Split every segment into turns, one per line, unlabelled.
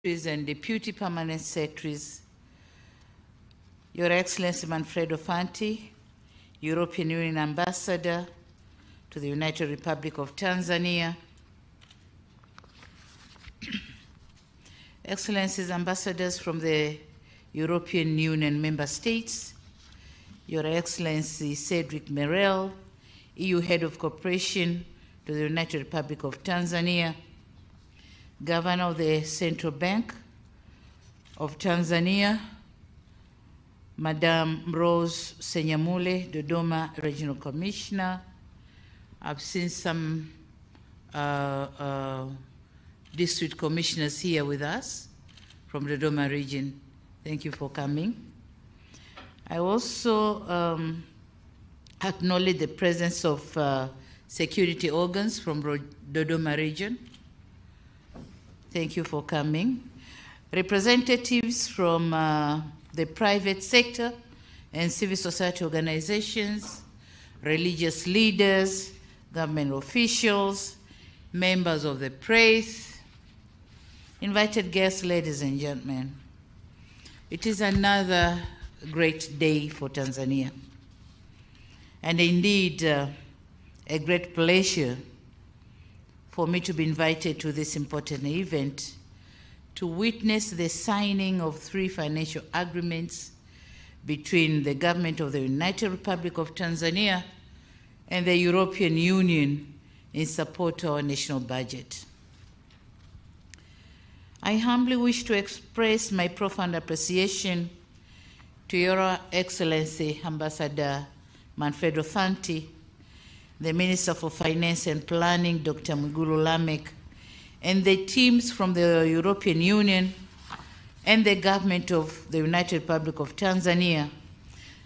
and Deputy Permanent Secretaries, Your Excellency Manfredo Fanti, European Union Ambassador to the United Republic of Tanzania, Excellencies Ambassadors from the European Union Member States, Your Excellency Cedric Merel, EU Head of Cooperation to the United Republic of Tanzania, Governor of the Central Bank of Tanzania, Madam Rose Senyamule, Dodoma Regional Commissioner. I've seen some district commissioners here with us from Dodoma region. Thank you for coming. I also acknowledge the presence of security organs from Dodoma region. Thank you for coming. Representatives from the private sector and civil society organizations, religious leaders, government officials, members of the press, invited guests, ladies and gentlemen. It is another great day for Tanzania, and indeed a great pleasure for me to be invited to this important event to witness the signing of 3 financial agreements between the government of the United Republic of Tanzania and the European Union in support of our national budget. I humbly wish to express my profound appreciation to Your Excellency Ambassador Manfredo Fanti, the Minister for Finance and Planning, Dr. Mwigulu Lameck, and the teams from the European Union and the government of the United Republic of Tanzania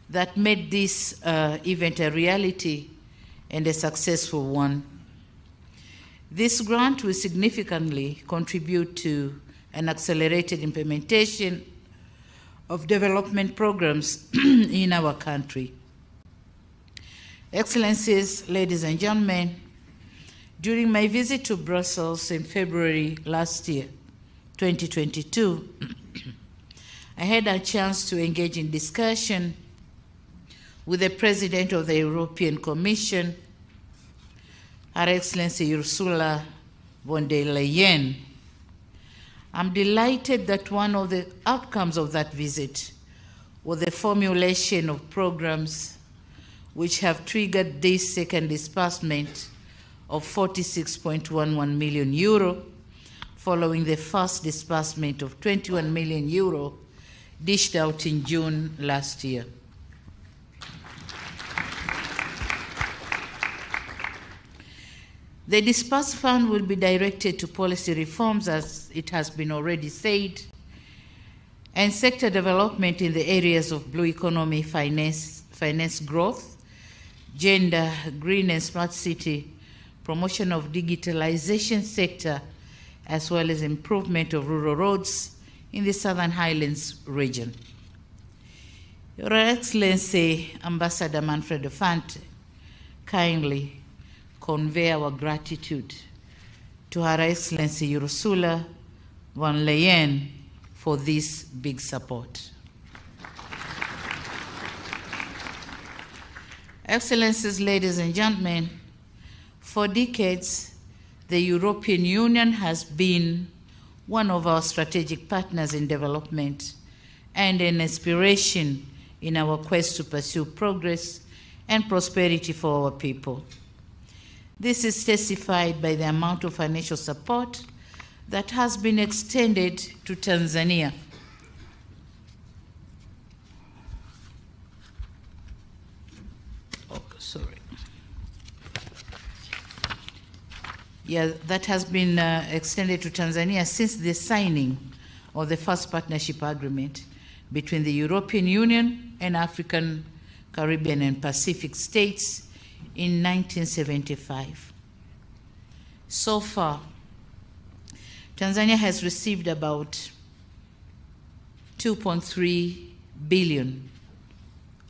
that made this event a reality and a successful one. This grant will significantly contribute to an accelerated implementation of development programs in our country. Excellencies, ladies and gentlemen, during my visit to Brussels in February last year, 2022, I had a chance to engage in discussion with the President of the European Commission, Her Excellency Ursula von der Leyen. I'm delighted that one of the outcomes of that visit was the formulation of programs which have triggered this second disbursement of 46.11 million euro, following the first disbursement of 21 million euro dished out in June last year. The disbursed fund will be directed to policy reforms, as it has been already said, and sector development in the areas of blue economy, finance growth, gender, green and smart city, promotion of digitalization sector, as well as improvement of rural roads in the Southern Highlands region. Your Excellency Ambassador Manfredo Fanti, kindly convey our gratitude to Her Excellency Ursula von der Leyen for this big support. Excellencies, ladies and gentlemen, for decades, the European Union has been one of our strategic partners in development and an inspiration in our quest to pursue progress and prosperity for our people. This is testified by the amount of financial support that has been extended to Tanzania. That has been extended to Tanzania since the signing of the first partnership agreement between the European Union and African, Caribbean, and Pacific states in 1975. So far, Tanzania has received about 2.3 billion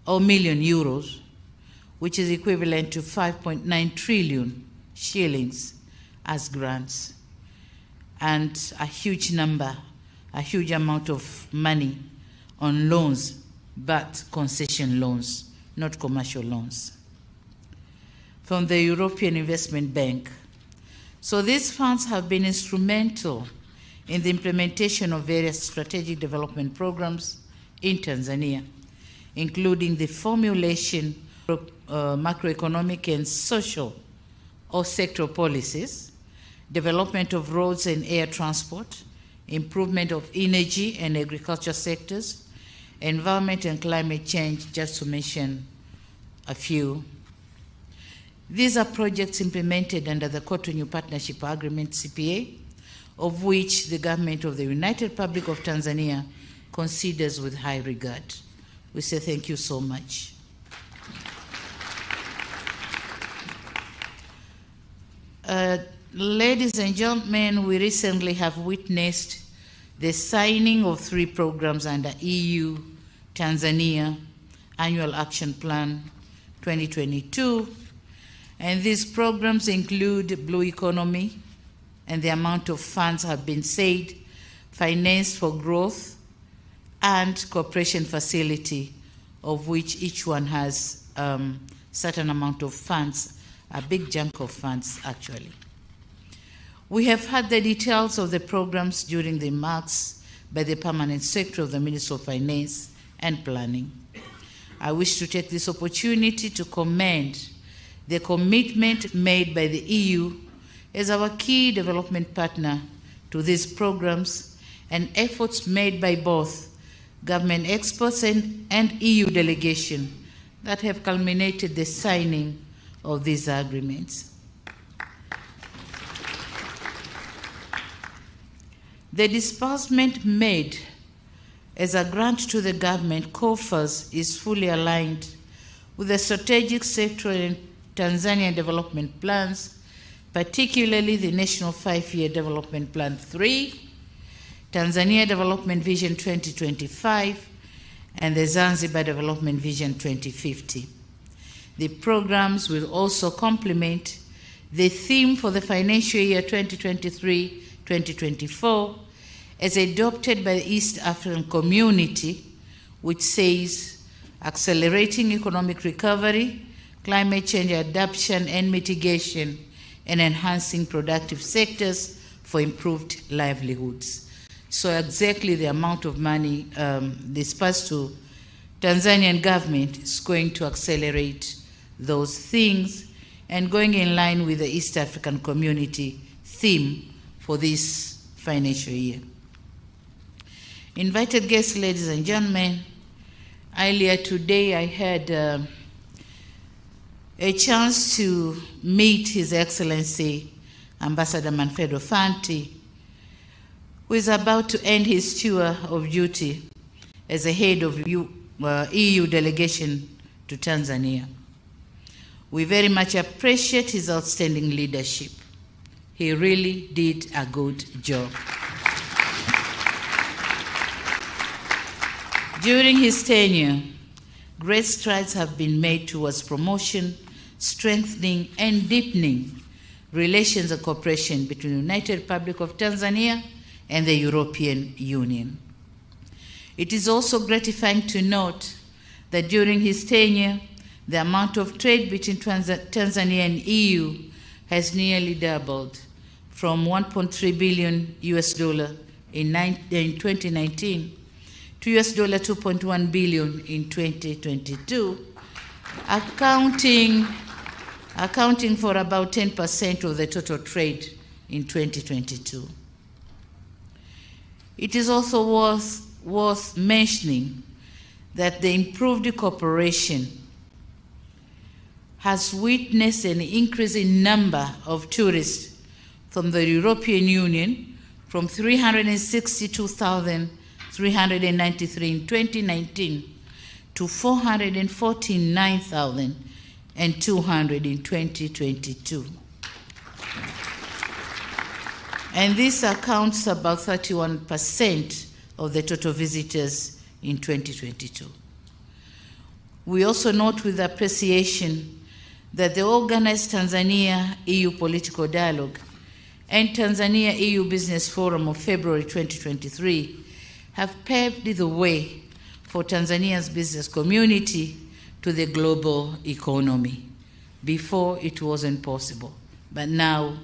or million euros, which is equivalent to 5.9 trillion shillings as grants, and a huge number a huge amount of money on loans, but concession loans, not commercial loans, from the European Investment Bank. So these funds have been instrumental in the implementation of various strategic development programs in Tanzania, including the formulation of macroeconomic and social or sectoral policies, development of roads and air transport, improvement of energy and agriculture sectors, environment and climate change, just to mention a few. These are projects implemented under the Cotonou Partnership Agreement, CPA, of which the government of the United Republic of Tanzania considers with high regard. We say thank you so much. Ladies and gentlemen, we recently have witnessed the signing of 3 programs under EU-Tanzania Annual Action Plan 2022. And these programs include Blue Economy, and the amount of funds have been said, Finance for Growth, and Cooperation Facility, of which each one has certain amount of funds, a big chunk of funds actually. We have had the details of the programs during the remarks by the Permanent Secretary of the Ministry of Finance and Planning. I wish to take this opportunity to commend the commitment made by the EU as our key development partner to these programs and efforts made by both government experts and EU delegation that have culminated the signing of these agreements. The disbursement made as a grant to the government coffers is fully aligned with the strategic sectoral and Tanzanian development plans, particularly the National 5-Year Development Plan 3, Tanzania Development Vision 2025, and the Zanzibar Development Vision 2050. The programs will also complement the theme for the financial year 2023-2024 as adopted by the East African Community, which says accelerating economic recovery, climate change adaptation and mitigation, and enhancing productive sectors for improved livelihoods. So exactly the amount of money dispersed to Tanzanian government is going to accelerate those things and going in line with the East African Community theme for this financial year. Invited guests, ladies and gentlemen, earlier today I had a chance to meet His Excellency Ambassador Manfredo Fanti, who is about to end his tour of duty as the head of EU delegation to Tanzania. We very much appreciate his outstanding leadership. He really did a good job. During his tenure, great strides have been made towards promotion, strengthening, and deepening relations and cooperation between the United Republic of Tanzania and the European Union. It is also gratifying to note that during his tenure, the amount of trade between Tanzania and EU has nearly doubled from $1.3 billion in 2019 to $2.1 billion in 2022, accounting for about 10% of the total trade in 2022. It is also worth mentioning that the improved cooperation has witnessed an increase in number of tourists from the European Union from 362,393 in 2019 to 449,200 in 2022. And this accounts about 31% of the total visitors in 2022. We also note with appreciation that the organized Tanzania-EU political dialogue and Tanzania EU Business Forum of February 2023 have paved the way for Tanzania's business community to the global economy. Before, it wasn't possible, but now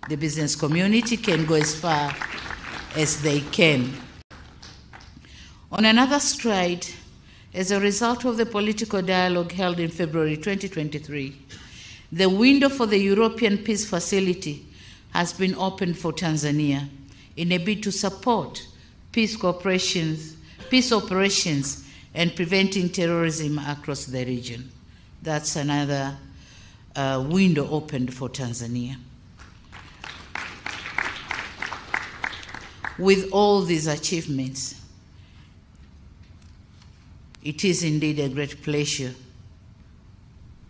the business community can go as far as they can. On another stride, as a result of the political dialogue held in February 2023, the window for the European Peace Facility has been opened for Tanzania in a bid to support peace operations and preventing terrorism across the region. That's another window opened for Tanzania. With all these achievements, it is indeed a great pleasure,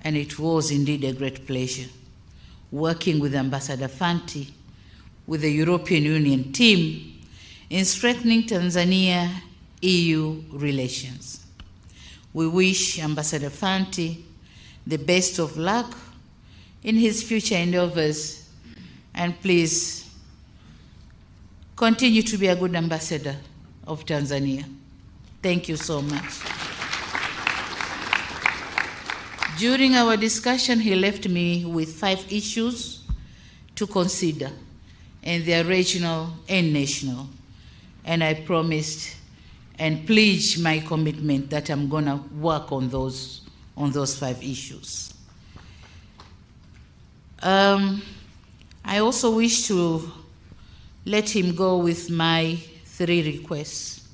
and it was indeed a great pleasure, working with Ambassador Fanti, with the European Union team, in strengthening Tanzania-EU relations. We wish Ambassador Fanti the best of luck in his future endeavors, and please continue to be a good ambassador of Tanzania. Thank you so much. During our discussion, he left me with 5 issues to consider, and they are regional and national. And I promised and pledged my commitment that I'm going to work on those 5 issues. I also wish to let him go with my 3 requests.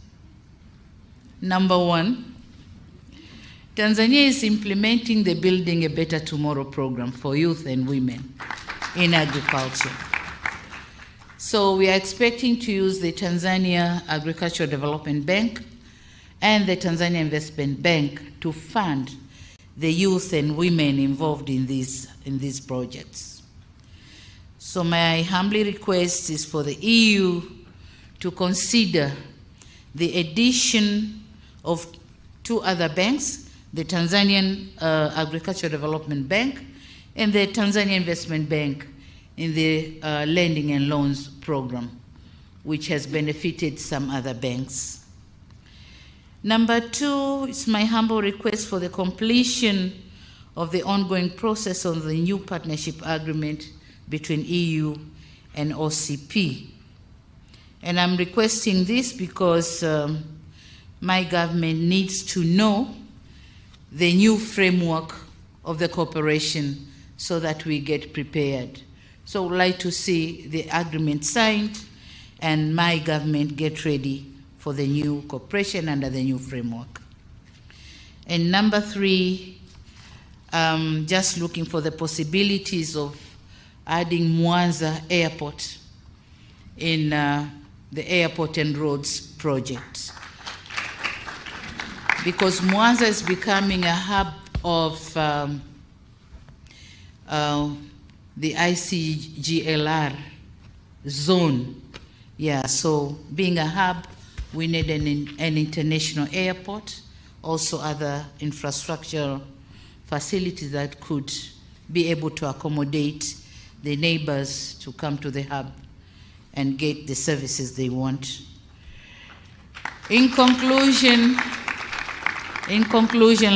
Number 1, Tanzania is implementing the Building a Better Tomorrow program for youth and women in agriculture. So we are expecting to use the Tanzania Agricultural Development Bank and the Tanzania Investment Bank to fund the youth and women involved in these projects. So my humble request is for the EU to consider the addition of 2 other banks, the Tanzanian Agricultural Development Bank and the Tanzania Investment Bank, in the lending and loans program, which has benefited some other banks. Number 2 is my humble request for the completion of the ongoing process on the new partnership agreement between EU and OCP. And I'm requesting this because my government needs to know the new framework of the cooperation so that we get prepared. So I would like to see the agreement signed and my government get ready for the new cooperation under the new framework. And number 3, just looking for the possibilities of adding Mwanza Airport in the Airport and Roads project. Because Mwanza is becoming a hub of the ICGLR zone. Yeah, so being a hub, we need an international airport, also other infrastructure facilities that could be able to accommodate the neighbors to come to the hub and get the services they want. In conclusion,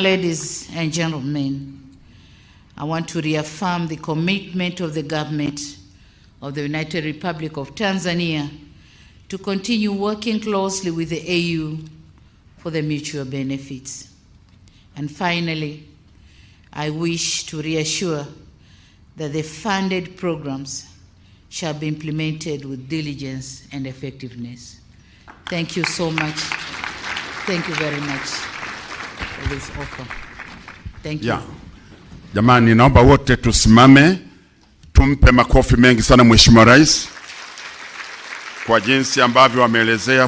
ladies and gentlemen, I want to reaffirm the commitment of the government of the United Republic of Tanzania to continue working closely with the AU for the mutual benefits. And finally, I wish to reassure that the funded programs shall be implemented with diligence and effectiveness. Thank you so much. Thank you very much for this offer. Thank you.
Yeah. Jamani, naomba wote tusimame, tumpe makofi mengi sana Mheshimiwa Rais kwa jinsi ambavyo ameelezea